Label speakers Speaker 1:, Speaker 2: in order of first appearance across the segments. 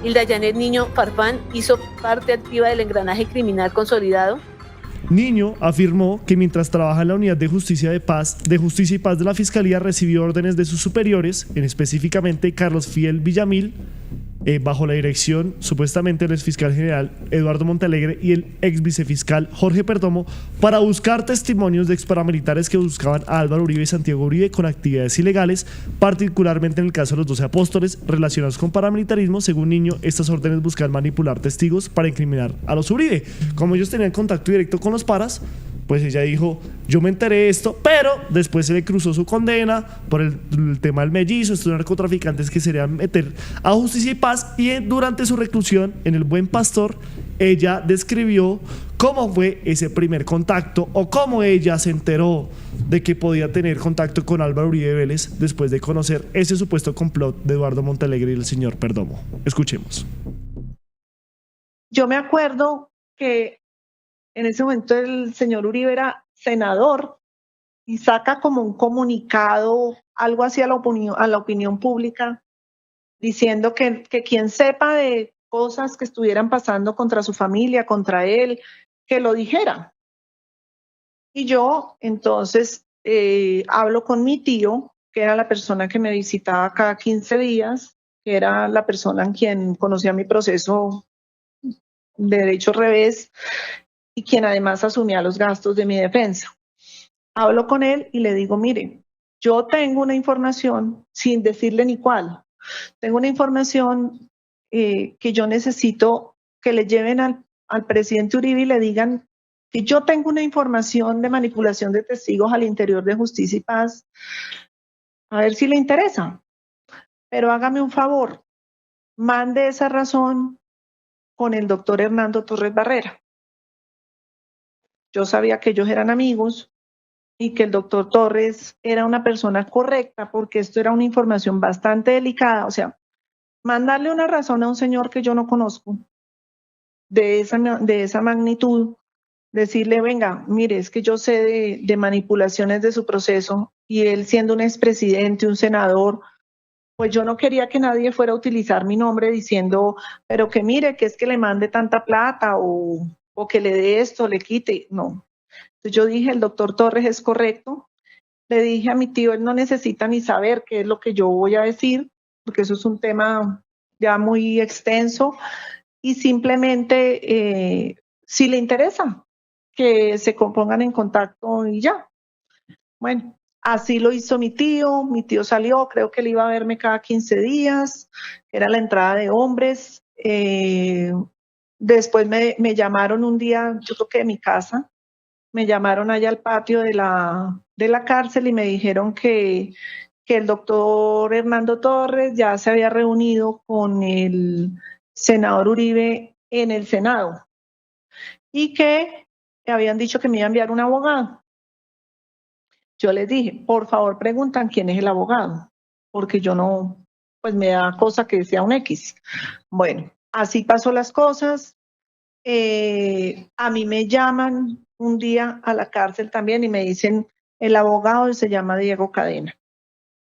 Speaker 1: Hilda Janet Niño Farfán hizo parte activa del engranaje criminal consolidado.
Speaker 2: Niño afirmó que mientras trabaja en la Unidad de Justicia y Paz de la Fiscalía recibió órdenes de sus superiores, en específicamente Carlos Fidel Villamil, bajo la dirección supuestamente del exfiscal general Eduardo Montalegre y el ex vicefiscal Jorge Perdomo, para buscar testimonios de exparamilitares que buscaban a Álvaro Uribe y Santiago Uribe con actividades ilegales, particularmente en el caso de los 12 apóstoles relacionados con paramilitarismo. Según Niño, estas órdenes buscan manipular testigos para incriminar a los Uribe. Como ellos tenían contacto directo con los paras, pues ella dijo, yo me enteré de esto, pero después se le cruzó su condena por el tema del mellizo, estos narcotraficantes que se querían meter a Justicia y Paz, y durante su reclusión en el Buen Pastor, ella describió cómo fue ese primer contacto o cómo ella se enteró de que podía tener contacto con Álvaro Uribe Vélez después de conocer ese supuesto complot de Eduardo Montalegre y el señor Perdomo. Escuchemos.
Speaker 3: Yo me acuerdo que en ese momento el señor Uribe era senador y saca como un comunicado, algo así a la opinión pública, diciendo que quien sepa de cosas que estuvieran pasando contra su familia, contra él, que lo dijera. Y yo entonces hablo con mi tío, que era la persona que me visitaba cada 15 días, que era la persona en quien conocía mi proceso de derecho revés, y quien además asumía los gastos de mi defensa. Hablo con él y le digo, mire, yo tengo una información, sin decirle ni cuál, tengo una información que yo necesito que le lleven al presidente Uribe y le digan que yo tengo una información de manipulación de testigos al interior de Justicia y Paz, a ver si le interesa. Pero hágame un favor, mande esa razón con el doctor Hernando Torres Barrera. Yo sabía que ellos eran amigos y que el doctor Torres era una persona correcta, porque esto era una información bastante delicada. O sea, mandarle una razón a un señor que yo no conozco de esa magnitud, decirle, venga, mire, es que yo sé de manipulaciones de su proceso, y él siendo un expresidente, un senador, pues yo no quería que nadie fuera a utilizar mi nombre diciendo, pero que mire, que es que le mande tanta plata o que le dé esto, le quite. No. Entonces yo dije, el doctor Torres es correcto. Le dije a mi tío, él no necesita ni saber qué es lo que yo voy a decir, porque eso es un tema ya muy extenso, y simplemente, si le interesa, que se pongan en contacto y ya. Bueno, así lo hizo mi tío salió, creo que él iba a verme cada 15 días, era la entrada de hombres. Después me llamaron un día, yo creo que de mi casa, me llamaron allá al patio de la cárcel y me dijeron que el doctor Hernando Torres ya se había reunido con el senador Uribe en el Senado y que habían dicho que me iba a enviar un abogado. Yo les dije, por favor preguntan quién es el abogado, porque yo no, pues me da cosa que sea un X. Bueno, así pasó las cosas. A mí me llaman un día a la cárcel también y me dicen, el abogado se llama Diego Cadena.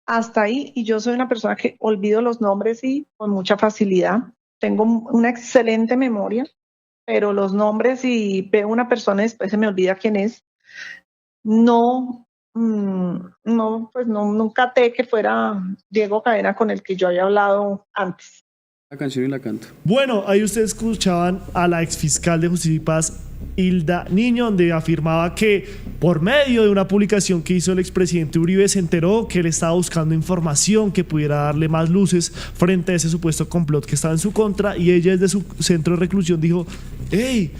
Speaker 3: Hasta ahí, y yo soy una persona que olvido los nombres y con mucha facilidad. Tengo una excelente memoria, pero los nombres, y veo una persona y después se me olvida quién es. Pues nunca te que fuera Diego Cadena con el que yo había hablado antes.
Speaker 4: La canción y la canto.
Speaker 2: Bueno, ahí ustedes escuchaban a la exfiscal de Justicia y Paz, Hilda Niño, donde afirmaba que por medio de una publicación que hizo el expresidente Uribe se enteró que él estaba buscando información que pudiera darle más luces frente a ese supuesto complot que estaba en su contra, y ella desde su centro de reclusión dijo, hey,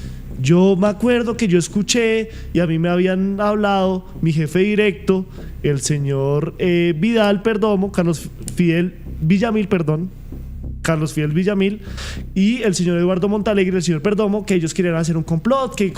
Speaker 2: yo me acuerdo que yo escuché y a mí me habían hablado mi jefe directo, el señor Carlos Fidel Villamil y el señor Eduardo Montalegre, el señor Perdomo, que ellos querían hacer un complot, que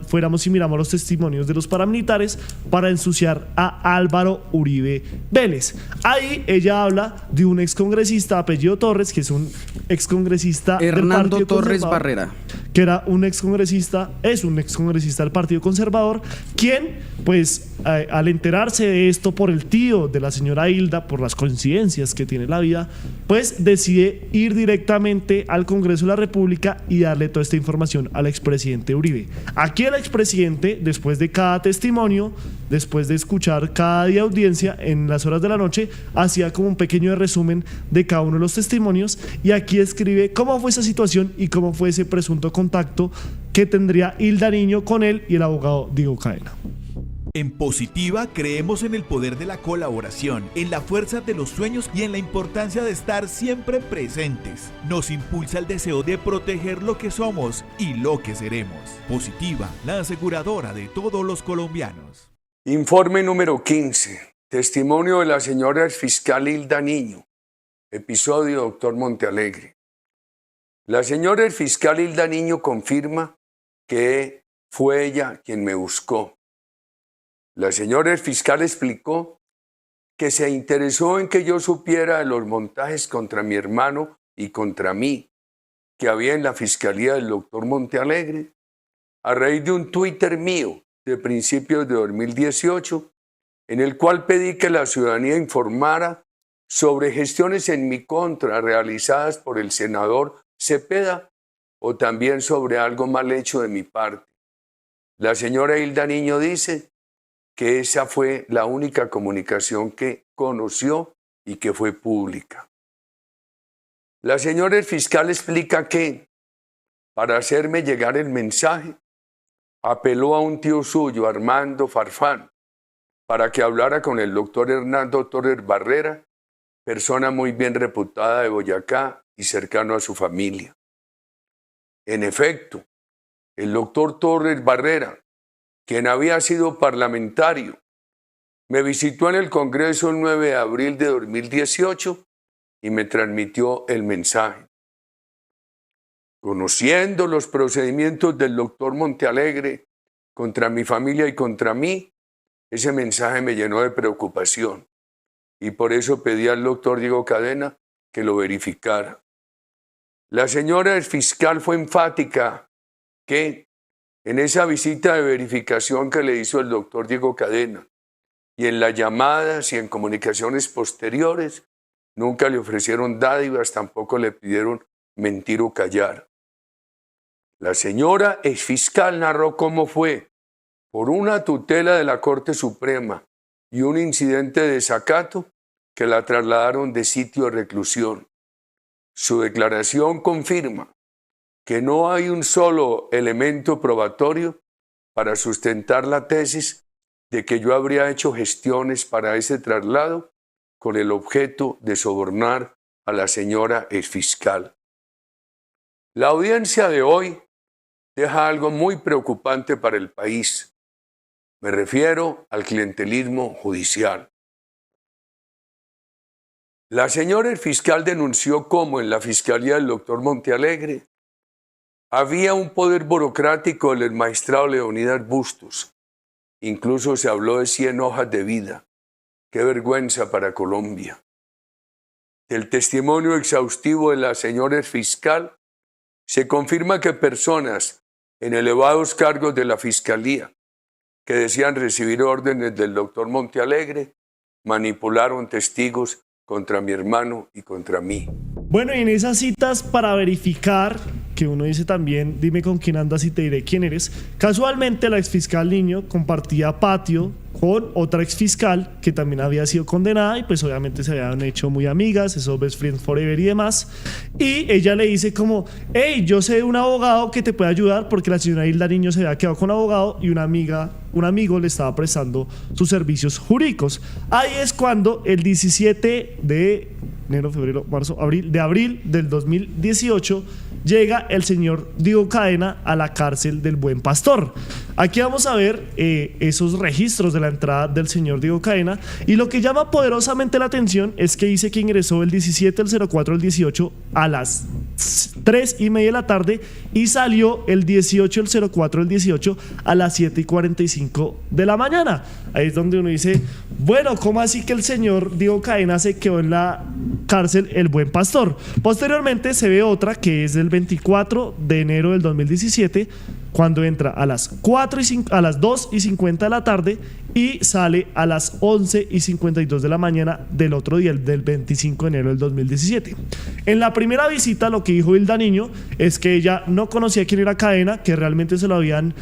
Speaker 2: fuéramos y miramos los testimonios de los paramilitares para ensuciar a Álvaro Uribe Vélez. Ahí ella habla de un excongresista apellido Torres, que es un excongresista
Speaker 4: Hernando
Speaker 2: del Partido
Speaker 4: Torres
Speaker 2: Conservador,
Speaker 4: Barrera,
Speaker 2: que era un excongresista, es un excongresista del Partido Conservador, quien, pues, al enterarse de esto por el tío de la señora Hilda, por las coincidencias que tiene la vida, pues decide ir directamente al Congreso de la República y darle toda esta información al expresidente Uribe. Aquí el expresidente, después de cada testimonio, después de escuchar cada día audiencia en las horas de la noche, hacía como un pequeño resumen de cada uno de los testimonios, y aquí escribe cómo fue esa situación y cómo fue ese presunto contacto que tendría Hilda Niño con él y el abogado Diego Cadena.
Speaker 4: En Positiva creemos en el poder de la colaboración, en la fuerza de los sueños y en la importancia de estar siempre presentes. Nos impulsa el deseo de proteger lo que somos y lo que seremos. Positiva, la aseguradora de todos los colombianos.
Speaker 5: Informe número 15. Testimonio de la señora fiscal Hilda Niño. Episodio Doctor Montealegre. La señora fiscal Hilda Niño confirma que fue ella quien me buscó. La señora fiscal explicó que se interesó en que yo supiera de los montajes contra mi hermano y contra mí que había en la fiscalía del doctor Montealegre a raíz de un Twitter mío de principios de 2018 en el cual pedí que la ciudadanía informara sobre gestiones en mi contra realizadas por el senador Cepeda o también sobre algo mal hecho de mi parte. La señora Hilda Niño dice que esa fue la única comunicación que conoció y que fue pública. La señora fiscal explica que, para hacerme llegar el mensaje, apeló a un tío suyo, Armando Farfán, para que hablara con el doctor Hernando Torres Barrera, persona muy bien reputada de Boyacá y cercano a su familia. En efecto, el doctor Torres Barrera, quien había sido parlamentario, me visitó en el Congreso el 9 de abril de 2018 y me transmitió el mensaje. Conociendo los procedimientos del doctor Montealegre contra mi familia y contra mí, ese mensaje me llenó de preocupación y por eso pedí al doctor Diego Cadena que lo verificara. La señora fiscal fue enfática que en esa visita de verificación que le hizo el doctor Diego Cadena y en las llamadas y en comunicaciones posteriores, nunca le ofrecieron dádivas, tampoco le pidieron mentir o callar. La señora exfiscal narró cómo fue, por una tutela de la Corte Suprema y un incidente de desacato, que la trasladaron de sitio de reclusión. Su declaración confirma que no hay un solo elemento probatorio para sustentar la tesis de que yo habría hecho gestiones para ese traslado con el objeto de sobornar a la señora exfiscal. La audiencia de hoy deja algo muy preocupante para el país. Me refiero al clientelismo judicial. La señora fiscal denunció cómo en la fiscalía del doctor Montealegre había un poder burocrático del magistrado Leonidas Bustos. Incluso se habló de 100 hojas de vida. ¡Qué vergüenza para Colombia! Del testimonio exhaustivo de la señora fiscal, se confirma que personas en elevados cargos de la fiscalía que decían recibir órdenes del doctor Montealegre manipularon testigos contra mi hermano y contra mí.
Speaker 2: Bueno, y en esas citas para verificar, que uno dice también, dime con quién andas y te diré quién eres, casualmente la exfiscal Niño compartía patio con otra exfiscal que también había sido condenada y pues obviamente se habían hecho muy amigas, esos best friends forever y demás, y ella le dice como, hey, yo sé de un abogado que te puede ayudar, porque la señora Hilda Niño se había quedado con un abogado y un amigo le estaba prestando sus servicios jurídicos. Ahí es cuando el 17 de enero, febrero, marzo, abril del 2018 llega el señor Diego Cadena a la cárcel del Buen Pastor. Aquí vamos a ver esos registros de la entrada del señor Diego Cadena, y lo que llama poderosamente la atención es que dice que ingresó el 17, el 04, el 18 a las 3:30 de la tarde y salió el 18, el 04 del 18 a las 7:45 de la mañana. Ahí es donde uno dice, bueno, ¿cómo así que el señor Diego Cadena se quedó en la cárcel El Buen Pastor? Posteriormente se ve otra que es del 24 de enero del 2017, cuando entra a las 2:50 de la tarde y sale a las 11:52 de la mañana del otro día, del 25 de enero del 2017. En la primera visita lo que dijo Hilda Niño es que ella no conocía quién era Cadena, que realmente se lo habían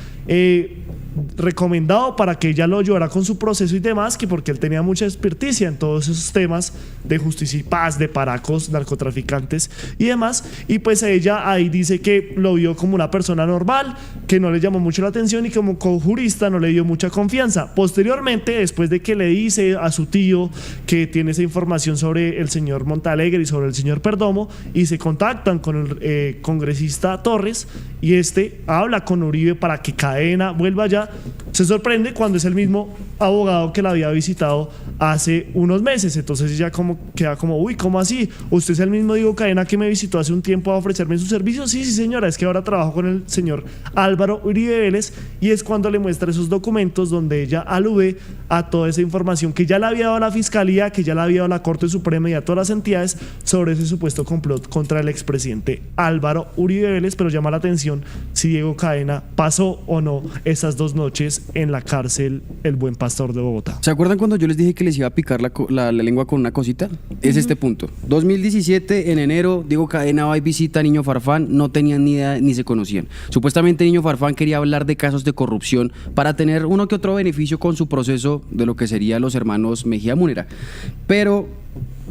Speaker 2: recomendado para que ella lo ayudara con su proceso y demás, que porque él tenía mucha experticia en todos esos temas de justicia y paz, de paracos, narcotraficantes y demás, y pues ella ahí dice que lo vio como una persona normal, que no le llamó mucho la atención y como jurista no le dio mucha confianza. Posteriormente, después de que le dice a su tío que tiene esa información sobre el señor Montalegre y sobre el señor Perdomo, y se contactan con el congresista Torres, y habla con Uribe para que Cadena vuelva allá, se sorprende cuando es el mismo abogado que la había visitado hace unos meses. Entonces ella queda como, uy, ¿cómo así? ¿Usted es el mismo Diego Cadena que me visitó hace un tiempo a ofrecerme su servicio? Sí, señora, es que ahora trabajo con el señor Álvaro Uribe Vélez. Y es cuando le muestra esos documentos donde ella alude a toda esa información que ya le había dado la Fiscalía, que ya le había dado la Corte Suprema y a todas las entidades sobre ese supuesto complot contra el expresidente Álvaro Uribe Vélez. Pero llama la atención si Diego Cadena pasó o no esas 2 noches en la cárcel El Buen Pastor de Bogotá.
Speaker 6: ¿Se acuerdan cuando yo les dije que les iba a picar la lengua con una cosita? Es este punto. 2017, en enero, Diego Cadena va y visita a Niño Farfán, no tenían ni idea ni se conocían. Supuestamente Niño Farfán quería hablar de casos de corrupción para tener uno que otro beneficio con su proceso de lo que serían los hermanos Mejía Múnera. Pero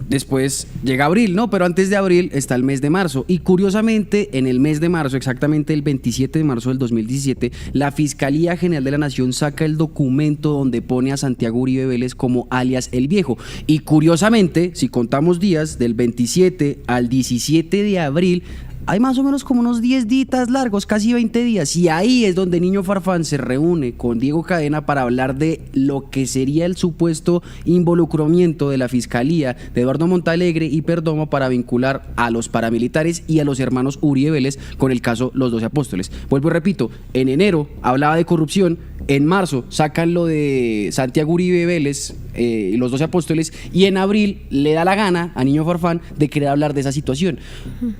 Speaker 6: después llega abril, ¿no? Pero antes de abril está el mes de marzo. Y curiosamente, en el mes de marzo, exactamente el 27 de marzo del 2017, la Fiscalía General de la Nación saca el documento donde pone a Santiago Uribe Vélez como alias El Viejo. Y curiosamente, si contamos días, del 27 al 17 de abril, hay más o menos como unos 10 días largos, casi 20 días, y ahí es donde Niño Farfán se reúne con Diego Cadena para hablar de lo que sería el supuesto involucramiento de la Fiscalía de Eduardo Montalegre y Perdomo para vincular a los paramilitares y a los hermanos Uribe Vélez con el caso Los 12 Apóstoles. Vuelvo y repito, en enero hablaba de corrupción, en marzo sacan lo de Santiago Uribe Vélez y los 12 Apóstoles, y en abril le da la gana a Niño Farfán de querer hablar de esa situación.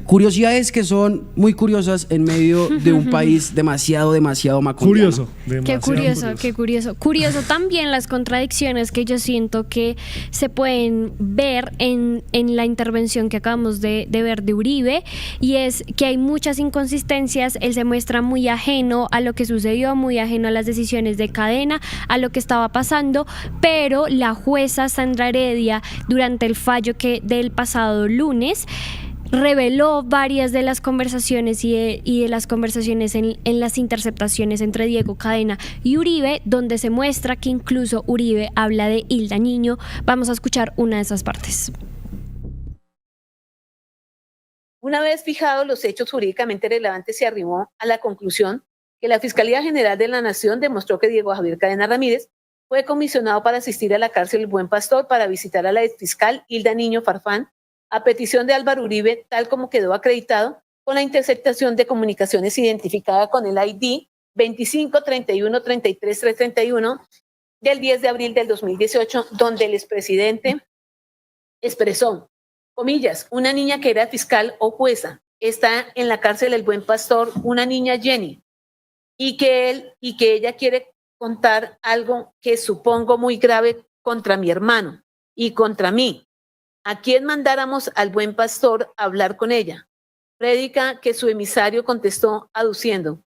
Speaker 6: Curiosidades que son muy curiosas en medio de un país demasiado macondiano.
Speaker 2: Curioso.
Speaker 7: Qué curioso. Curioso también las contradicciones que yo siento que se pueden ver en la intervención que acabamos de ver de Uribe, y es que hay muchas inconsistencias. Él se muestra muy ajeno a lo que sucedió, muy ajeno a las decisiones de Cadena, a lo que estaba pasando, pero la jueza Sandra Heredia, durante el fallo del pasado lunes, reveló varias de las conversaciones y de las conversaciones en las interceptaciones entre Diego Cadena y Uribe, donde se muestra que incluso Uribe habla de Hilda Niño. Vamos a escuchar una de esas partes.
Speaker 1: Una vez fijados los hechos jurídicamente relevantes, se arribó a la conclusión que la Fiscalía General de la Nación demostró que Diego Javier Cadena Ramírez fue comisionado para asistir a la cárcel El Buen Pastor para visitar a la exfiscal Hilda Niño Farfán a petición de Álvaro Uribe, tal como quedó acreditado con la interceptación de comunicaciones identificada con el ID 25 31 33 331 del 10 de abril del 2018, donde el expresidente expresó, comillas, una niña que era fiscal o jueza, está en la cárcel El Buen Pastor, una niña Jenny, y que ella quiere contar algo que supongo muy grave contra mi hermano y contra mí. ¿A quién mandáramos al Buen Pastor a hablar con ella? Prédica que su emisario contestó aduciendo,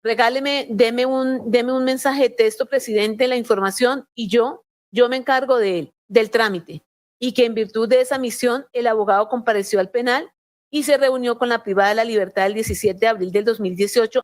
Speaker 1: deme un mensaje de texto, presidente, la información, y yo me encargo del trámite. Y que en virtud de esa misión, el abogado compareció al penal y se reunió con la privada de la libertad el 17 de abril del 2018.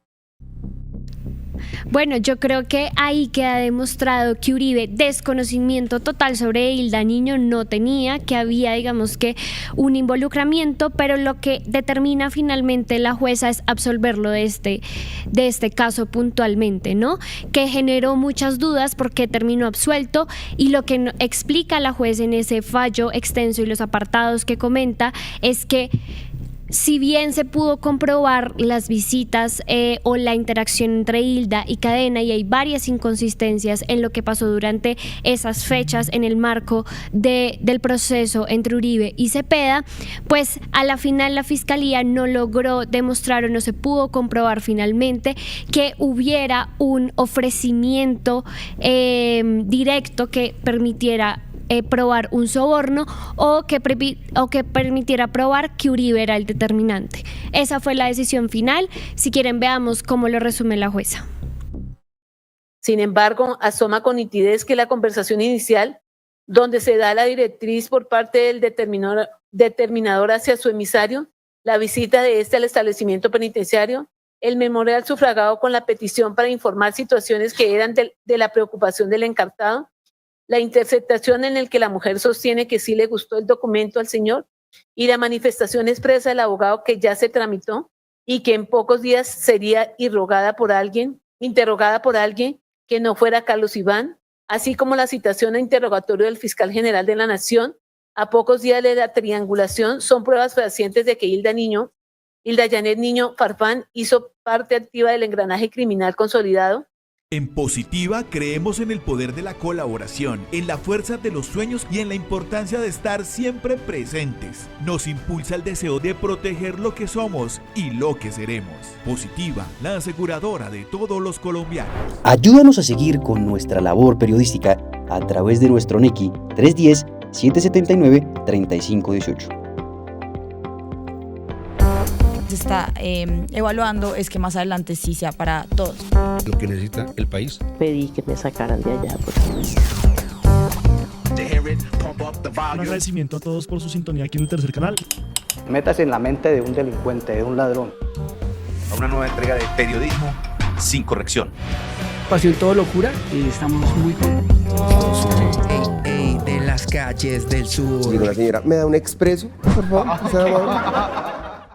Speaker 7: Bueno, yo creo que ahí queda demostrado que Uribe desconocimiento total sobre Hilda Niño no tenía, que había, digamos que, un involucramiento, pero lo que determina finalmente la jueza es absolverlo de este caso puntualmente, ¿no? Que generó muchas dudas porque terminó absuelto, y lo que explica la juez en ese fallo extenso y los apartados que comenta es que si bien se pudo comprobar las visitas o la interacción entre Hilda y Cadena, y hay varias inconsistencias en lo que pasó durante esas fechas en el marco del proceso entre Uribe y Cepeda, pues a la final la Fiscalía no logró demostrar o no se pudo comprobar finalmente que hubiera un ofrecimiento directo que permitiera probar un soborno o que permitiera probar que Uribe era el determinante. Esa fue la decisión final. Si quieren, veamos cómo lo resume la jueza.
Speaker 1: Sin embargo, asoma con nitidez que la conversación inicial, donde se da la directriz por parte del determinador hacia su emisario, la visita de este al establecimiento penitenciario, el memorial sufragado con la petición para informar situaciones que eran de la preocupación del encartado, la interceptación en el que la mujer sostiene que sí le gustó el documento al señor y la manifestación expresa del abogado que ya se tramitó y que en pocos días sería interrogada por alguien que no fuera Carlos Iván, así como la citación a interrogatorio del fiscal general de la Nación a pocos días de la triangulación, son pruebas fehacientes de que Hilda Janet Niño Farfán hizo parte activa del engranaje criminal consolidado.
Speaker 4: En Positiva creemos en el poder de la colaboración, en la fuerza de los sueños y en la importancia de estar siempre presentes. Nos impulsa el deseo de proteger lo que somos y lo que seremos. Positiva, la aseguradora de todos los colombianos.
Speaker 8: Ayúdanos a seguir con nuestra labor periodística a través de nuestro NECI 310-779-3518.
Speaker 9: Se está evaluando es que más adelante sí sea para todos.
Speaker 10: Lo que necesita el país.
Speaker 11: Pedí que me sacaran de allá.
Speaker 2: Un agradecimiento a todos por su sintonía aquí en el tercer canal.
Speaker 12: Métase en la mente de un delincuente, de un ladrón.
Speaker 10: A una nueva entrega de periodismo sin corrección.
Speaker 13: Pasión todo locura y estamos muy contentos.
Speaker 14: De las calles del sur.
Speaker 15: Digo, la señora, ¿me da un expreso, por favor?